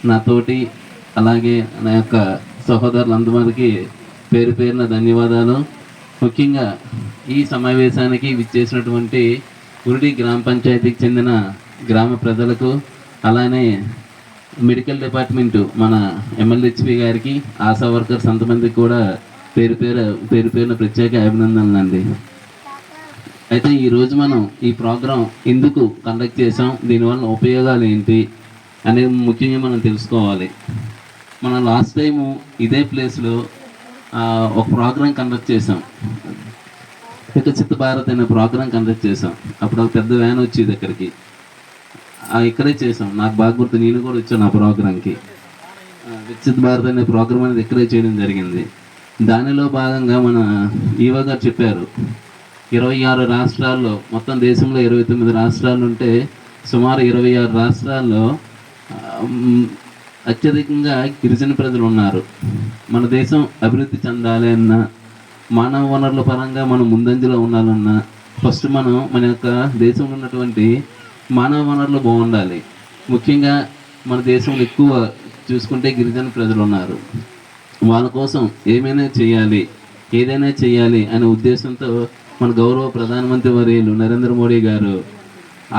నాతోటి అలాగే నా యొక్క సహోదరులందరికీ పేరు పేరున ధన్యవాదాలు. ముఖ్యంగా ఈ సమావేశానికి విచ్చేసినటువంటి ఉరిడి గ్రామ పంచాయతీకి చెందిన గ్రామ ప్రజలకు, అలానే మెడికల్ డిపార్ట్మెంటు మన ఎమ్మెల్యేహెచ్పి గారికి, ఆశా వర్కర్స్ అంతమందికి కూడా పేరు పేరున ప్రత్యేక అభినందనలు అండి. అయితే ఈరోజు మనం ఈ ప్రోగ్రాం ఎందుకు కండక్ట్ చేసాం, దీనివల్ల ఉపయోగాలు ఏంటి అనేది ముఖ్యంగా మనం తెలుసుకోవాలి. మనం లాస్ట్ టైము ఇదే ప్లేస్లో ఒక ప్రోగ్రాం కండక్ట్ చేసాం, వికసిత భారత్ అనే ప్రోగ్రాం కండక్ట్ చేసాం. అప్పుడు ఒక పెద్ద వ్యాన్ వచ్చేది ఇక్కడికి, ఇక్కడే చేసాం. నాకు బాగా గుర్తు, నేను కూడా వచ్చాను ఆ ప్రోగ్రాంకి. వికసిత భారత్ అనే ప్రోగ్రాం అనేది ఇక్కడే చేయడం జరిగింది. దానిలో భాగంగా మన ఈవో గారు చెప్పారు, 26 రాష్ట్రాల్లో, మొత్తం దేశంలో 29 రాష్ట్రాలు ఉంటే సుమారు 26 రాష్ట్రాల్లో అత్యధికంగా గిరిజన ప్రజలు ఉన్నారు. మన దేశం అభివృద్ధి చెందాలి అన్నా, మానవ వనరుల పరంగా మనం ముందంజలో ఉండాలన్నా, ఫస్ట్ మనం మన యొక్క దేశంలో ఉన్నటువంటి మానవ వనరులు బాగుండాలి. ముఖ్యంగా మన దేశంలో ఎక్కువ చూసుకుంటే గిరిజన ప్రజలు ఉన్నారు. వాళ్ళ కోసం ఏదైనా చేయాలి అనే ఉద్దేశంతో మన గౌరవ ప్రధానమంత్రి వర్యులు నరేంద్ర మోడీ గారు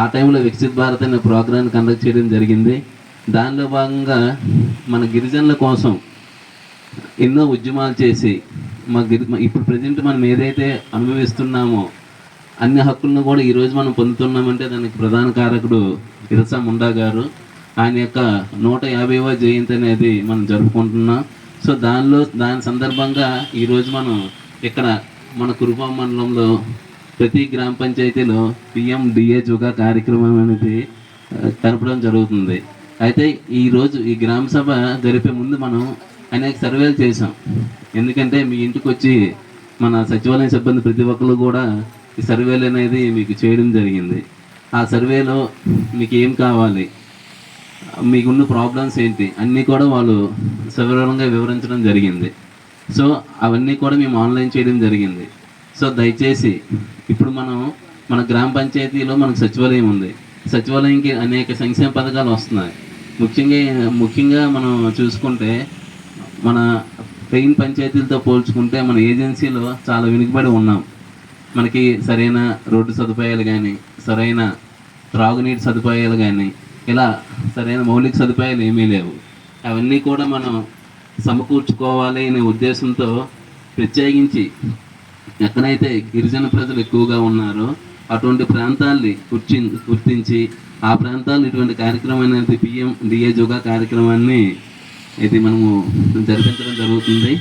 ఆ టైంలో వికసిత్ భారత్ అనే ప్రోగ్రాన్ని కండక్ట్ చేయడం జరిగింది. దానిలో భాగంగా మన గిరిజనుల కోసం ఎన్నో ఉద్యమాలు చేసి ఇప్పుడు ప్రజెంట్ మనం ఏదైతే అనుభవిస్తున్నామో అన్ని హక్కులను కూడా ఈరోజు మనం పొందుతున్నామంటే దానికి ప్రధాన కారకుడు బిర్సా ముండా గారు. ఆయన యొక్క 150వ జయంతి అనేది మనం జరుపుకుంటున్నాం. సో దాని సందర్భంగా ఈరోజు మనం ఇక్కడ మన కురుపాం మండలంలో ప్రతి గ్రామ పంచాయతీలో PMDA జుగా కార్యక్రమం అనేది జరపడం జరుగుతుంది. అయితే ఈరోజు ఈ గ్రామ సభ జరిపే ముందు మనం అనేక సర్వేలు చేసాం. ఎందుకంటే మీ ఇంటికి వచ్చి మన సచివాలయం సిబ్బంది ప్రతి ఒక్కరు కూడా ఈ సర్వేలు అనేది మీకు చేయడం జరిగింది. ఆ సర్వేలో మీకు ఏం కావాలి, మీకున్న ప్రాబ్లమ్స్ ఏంటి అన్నీ కూడా వాళ్ళు సవివరంగా వివరించడం జరిగింది. సో అవన్నీ కూడా మేము ఆన్లైన్ చేయడం జరిగింది. సో దయచేసి ఇప్పుడు మన గ్రామ పంచాయతీలో మనకు సచివాలయం ఉంది. సచివాలయంకి అనేక సంక్షేమ పథకాలు వస్తున్నాయి. ముఖ్యంగా మనం చూసుకుంటే మన పెయిన్ పంచాయతీలతో పోల్చుకుంటే మన ఏజెన్సీలో చాలా వెనుకబడి ఉన్నాం. మనకి సరైన రోడ్డు సదుపాయాలు కానీ, సరైన త్రాగునీటి సదుపాయాలు కానీ, ఇలా సరైన మౌలిక సదుపాయాలు ఏమీ లేవు. అవన్నీ కూడా మనం సమకూర్చుకోవాలి అనే ఉద్దేశంతో ప్రత్యేకించి ఎక్కడైతే గిరిజన ప్రజలు ఎక్కువగా ఉన్నారో అటువంటి ప్రాంతాల్ని గుర్తించి ఆ ప్రాంతాల్లో ఇటువంటి కార్యక్రమం అనేది PMDA జుగా కార్యక్రమాన్ని ఇది మనము జరిపించడం జరుగుతుంది.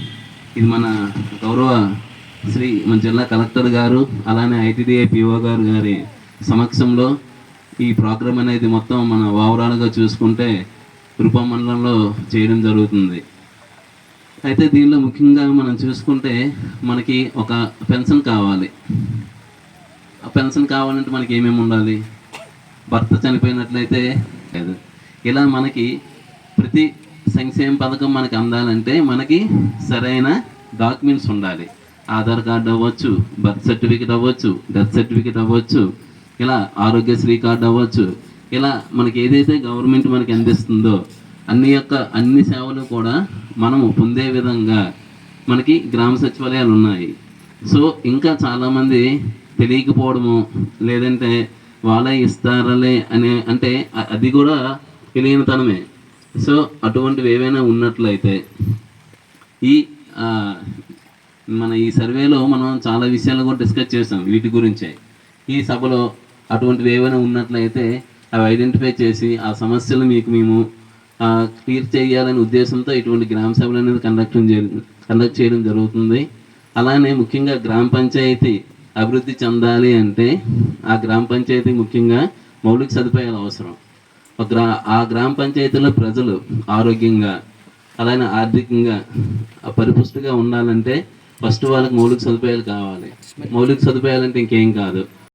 ఇది మన గౌరవ మన జిల్లా కలెక్టర్ గారు, అలానే ITDA PO గారి సమక్షంలో ఈ ప్రోగ్రాం అనేది మొత్తం మన ఓవరాల్గా చూసుకుంటే కురుపాం మండలంలో చేయడం జరుగుతుంది. అయితే దీనిలో ముఖ్యంగా మనం చూసుకుంటే మనకి ఒక పెన్షన్ కావాలి. ఆ పెన్షన్ కావాలంటే మనకి ఏమేమి ఉండాలి, భర్త చనిపోయినట్లయితే లేదు. ఇలా మనకి ప్రతి సంక్షేమ పథకం మనకి అందాలంటే మనకి సరైన డాక్యుమెంట్స్ ఉండాలి. ఆధార్ కార్డు అవ్వచ్చు, బర్త్ సర్టిఫికేట్ అవ్వచ్చు, డెత్ సర్టిఫికేట్ అవ్వచ్చు, ఇలా ఆరోగ్యశ్రీ కార్డు అవ్వచ్చు. ఇలా మనకి ఏదైతే గవర్నమెంట్ మనకి అందిస్తుందో అన్ని సేవలు కూడా మనము పొందే విధంగా మనకి గ్రామ సచివాలయాలు ఉన్నాయి. సో ఇంకా చాలామంది తెలియకపోవడము, లేదంటే వాళ్ళే ఇస్తారలే అంటే అది కూడా తెలియనితనమే. సో అటువంటివి ఏవైనా ఉన్నట్లయితే మన ఈ సర్వేలో మనం చాలా విషయాలు కూడా డిస్కస్ చేసాం వీటి గురించే. ఈ సభలో అటువంటివి ఏవైనా ఉన్నట్లయితే అవి ఐడెంటిఫై చేసి ఆ సమస్యలు మేము క్లియర్ చేయాలనే ఉద్దేశంతో ఇటువంటి గ్రామ సభలు అనేది కండక్ట్ చేయడం జరుగుతుంది. అలానే ముఖ్యంగా గ్రామ పంచాయతీ అభివృద్ధి చెందాలి అంటే ఆ గ్రామ పంచాయతీ ముఖ్యంగా మౌలిక సదుపాయాలు అవసరం. ఆ గ్రామ పంచాయతీలో ప్రజలు ఆరోగ్యంగా, అలానే ఆర్థికంగా పరిపుష్టిగా ఉండాలంటే ఫస్ట్ వాళ్ళకి మౌలిక సదుపాయాలు కావాలి. మౌలిక సదుపాయాలు అంటే ఇంకేం కాదు,